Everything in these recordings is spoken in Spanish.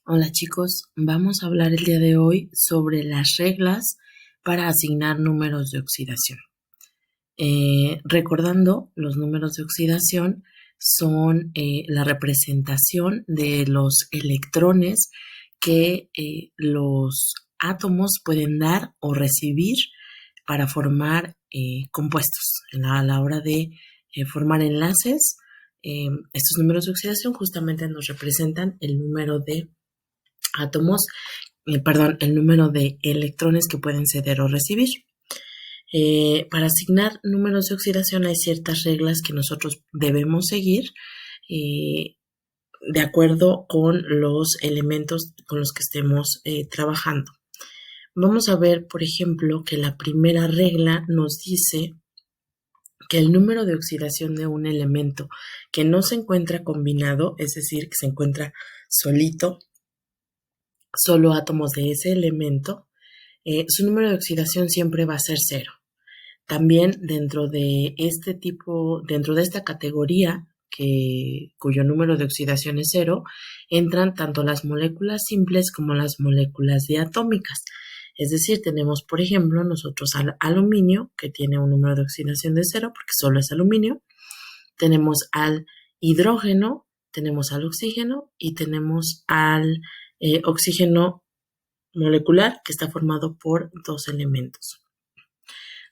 Hola chicos, vamos a hablar el día de hoy sobre las reglas para asignar números de oxidación. Recordando, los números de oxidación son la representación de los electrones que los átomos pueden dar o recibir para formar compuestos. A la hora de formar enlaces, estos números de oxidación justamente nos representan el número de átomos, el número de electrones que pueden ceder o recibir. Para asignar números de oxidación hay ciertas reglas que nosotros debemos seguir de acuerdo con los elementos con los que estemos trabajando. Vamos a ver, por ejemplo, que la primera regla nos dice que el número de oxidación de un elemento que no se encuentra combinado, es decir, que se encuentra solito, solo átomos de ese elemento, su número de oxidación siempre va a ser cero. También dentro de esta categoría, cuyo número de oxidación es cero, entran tanto las moléculas simples como las moléculas diatómicas. Es decir, tenemos, por ejemplo, nosotros al aluminio, que tiene un número de oxidación de cero, porque solo es aluminio. Tenemos al hidrógeno, tenemos al oxígeno y tenemos al oxígeno molecular, que está formado por dos elementos.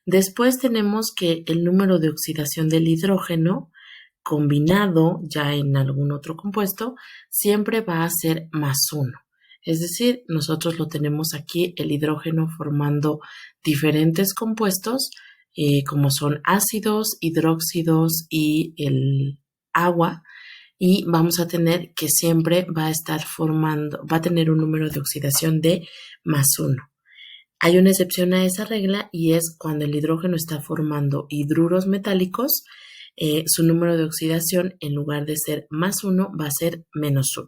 Después tenemos que el número de oxidación del hidrógeno combinado ya en algún otro compuesto siempre va a ser +1. Es decir, nosotros lo tenemos aquí, el hidrógeno formando diferentes compuestos como son ácidos, hidróxidos y el agua, y vamos a tener que siempre va a tener un número de oxidación de +1. Hay una excepción a esa regla y es cuando el hidrógeno está formando hidruros metálicos, su número de oxidación en lugar de ser +1 va a ser -1.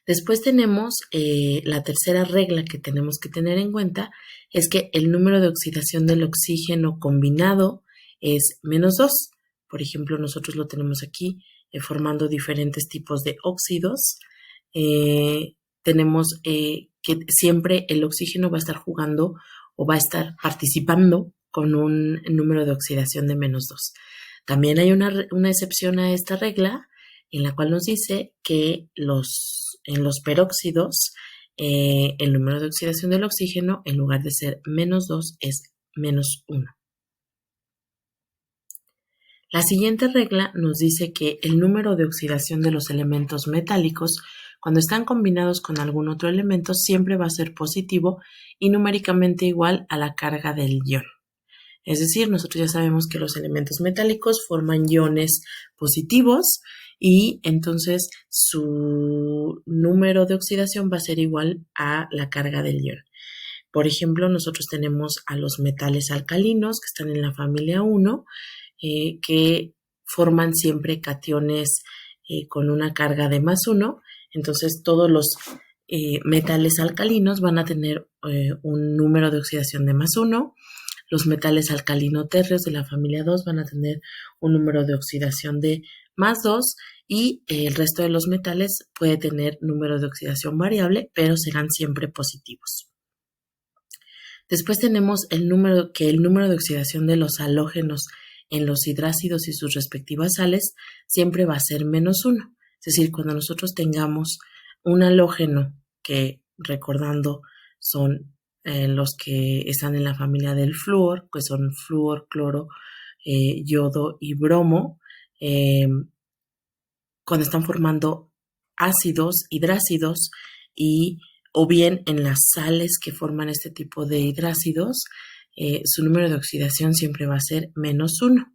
Después tenemos la tercera regla que tenemos que tener en cuenta, es que el número de oxidación del oxígeno combinado es -2. Por ejemplo, nosotros lo tenemos aquí formando diferentes tipos de óxidos. Tenemos que siempre el oxígeno va a estar jugando o va a estar participando con un número de oxidación de -2. También hay una excepción a esta regla en la cual nos dice que en los peróxidos el número de oxidación del oxígeno en lugar de ser -2 es -1. La siguiente regla nos dice que el número de oxidación de los elementos metálicos cuando están combinados con algún otro elemento siempre va a ser positivo y numéricamente igual a la carga del ion. Es decir, nosotros ya sabemos que los elementos metálicos forman iones positivos y entonces su número de oxidación va a ser igual a la carga del ion. Por ejemplo, nosotros tenemos a los metales alcalinos que están en la familia 1, que forman siempre cationes con una carga de +1. Entonces, todos los metales alcalinos van a tener un número de oxidación de +1. Los metales alcalino-térreos de la familia 2 van a tener un número de oxidación de +2 y el resto de los metales puede tener número de oxidación variable, pero serán siempre positivos. Después tenemos el número de oxidación de los halógenos en los hidrácidos y sus respectivas sales siempre va a ser -1. Es decir, cuando nosotros tengamos un halógeno, que recordando son los que están en la familia del flúor, que son flúor, cloro, yodo y bromo, cuando están formando ácidos, hidrácidos o bien en las sales que forman este tipo de hidrácidos, su número de oxidación siempre va a ser -1.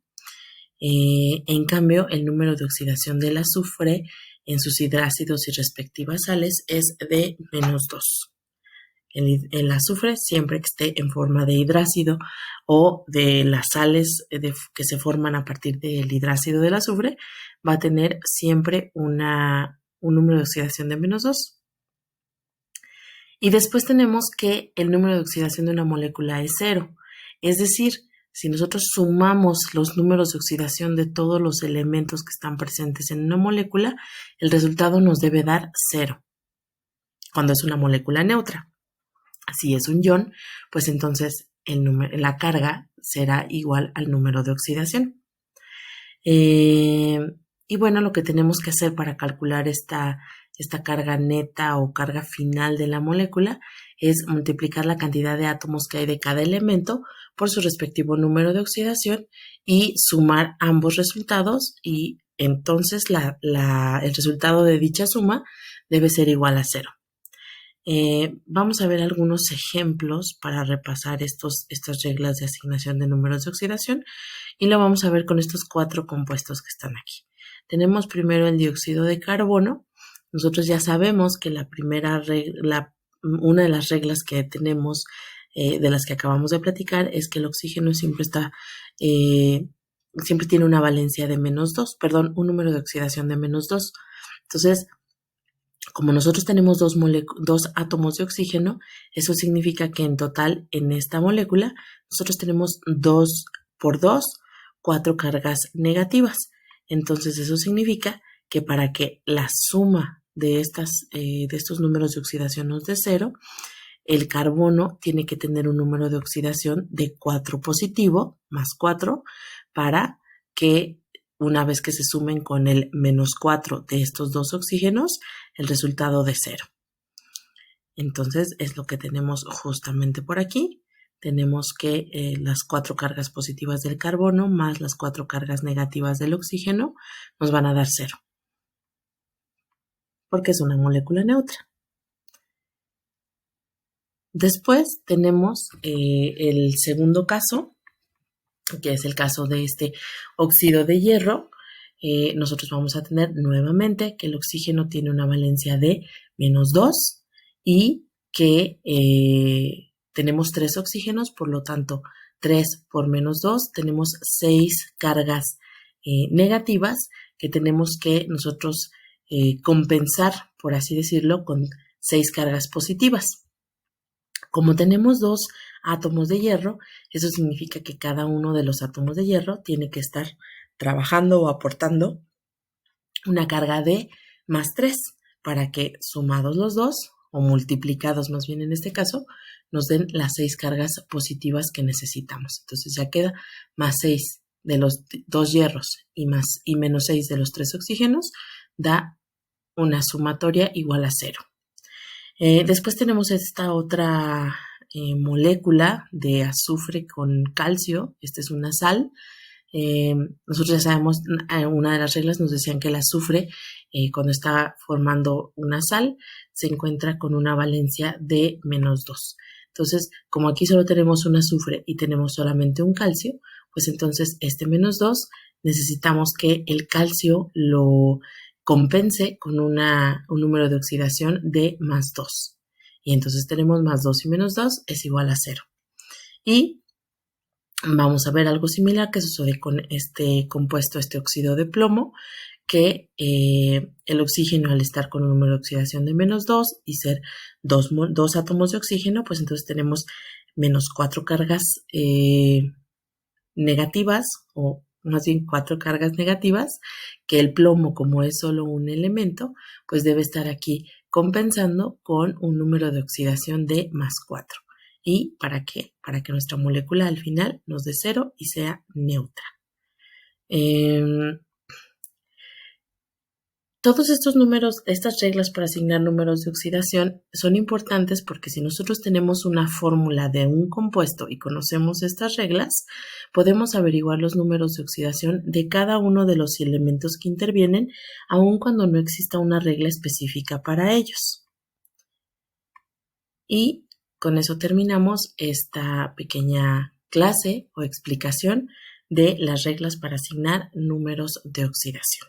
En cambio, el número de oxidación del azufre en sus hidrácidos y respectivas sales es de -2. El azufre, siempre que esté en forma de hidrácido o de las sales que se forman a partir del hidrácido del azufre, va a tener siempre un número de oxidación de -2. Y después tenemos que el número de oxidación de una molécula es 0. Es decir, Si nosotros sumamos los números de oxidación de todos los elementos que están presentes en una molécula, el resultado nos debe dar 0, cuando es una molécula neutra. Si es un ion, pues entonces la carga será igual al número de oxidación. Y bueno, lo que tenemos que hacer para calcular esta carga neta o carga final de la molécula es multiplicar la cantidad de átomos que hay de cada elemento por su respectivo número de oxidación y sumar ambos resultados, y entonces el resultado de dicha suma debe ser igual a 0. Vamos a ver algunos ejemplos para repasar estas reglas de asignación de números de oxidación, y lo vamos a ver con estos 4 compuestos que están aquí. Tenemos primero el dióxido de carbono. Nosotros ya sabemos que una de las reglas que tenemos, de las que acabamos de platicar, es que el oxígeno siempre tiene una valencia de un número de oxidación de -2. Entonces, como nosotros tenemos dos átomos de oxígeno, eso significa que en total en esta molécula nosotros tenemos 2 por 2, 4 cargas negativas. Entonces eso significa que para que la suma de estos números de oxidación nos dé 0, el carbono tiene que tener un número de oxidación de 4 positivo, más 4, para que una vez que se sumen con el -4 de estos dos oxígenos, el resultado de 0. Entonces es lo que tenemos justamente por aquí. Tenemos que las 4 cargas positivas del carbono más las 4 cargas negativas del oxígeno nos van a dar 0, porque es una molécula neutra. Después tenemos el segundo caso, que es el caso de este óxido de hierro. Nosotros vamos a tener nuevamente que el oxígeno tiene una valencia de -2 y que tenemos 3 oxígenos, por lo tanto 3 por -2 tenemos 6 cargas negativas que tenemos que nosotros compensar, por así decirlo, con 6 cargas positivas. Como tenemos 2 átomos de hierro, eso significa que cada uno de los átomos de hierro tiene que estar trabajando o aportando una carga de +3 para que sumados los dos, o multiplicados más bien en este caso, nos den las 6 cargas positivas que necesitamos. Entonces ya queda +6 de los 2 hierros y -6 de los 3 oxígenos, da una sumatoria igual a 0. Después tenemos esta otra molécula de azufre con calcio. Esta es una sal. Nosotros ya sabemos, una de las reglas nos decían que el azufre, cuando está formando una sal, se encuentra con una valencia de -2. Entonces, como aquí solo tenemos un azufre y tenemos solamente un calcio, pues entonces este -2 necesitamos que el calcio lo compense con un número de oxidación de +2. Y entonces tenemos +2 y -2 es igual a 0. Y vamos a ver algo similar que sucede con este compuesto, este óxido de plomo, que el oxígeno, al estar con un número de oxidación de -2 y ser dos átomos de oxígeno, pues entonces tenemos -4 cargas negativas, o más bien 4 cargas negativas, que el plomo, como es solo un elemento, pues debe estar aquí compensando con un número de oxidación de +4. ¿Y para qué? Para que nuestra molécula al final nos dé 0 y sea neutra. Todos estos números, estas reglas para asignar números de oxidación son importantes porque si nosotros tenemos una fórmula de un compuesto y conocemos estas reglas, podemos averiguar los números de oxidación de cada uno de los elementos que intervienen, aun cuando no exista una regla específica para ellos. Y con eso terminamos esta pequeña clase o explicación de las reglas para asignar números de oxidación.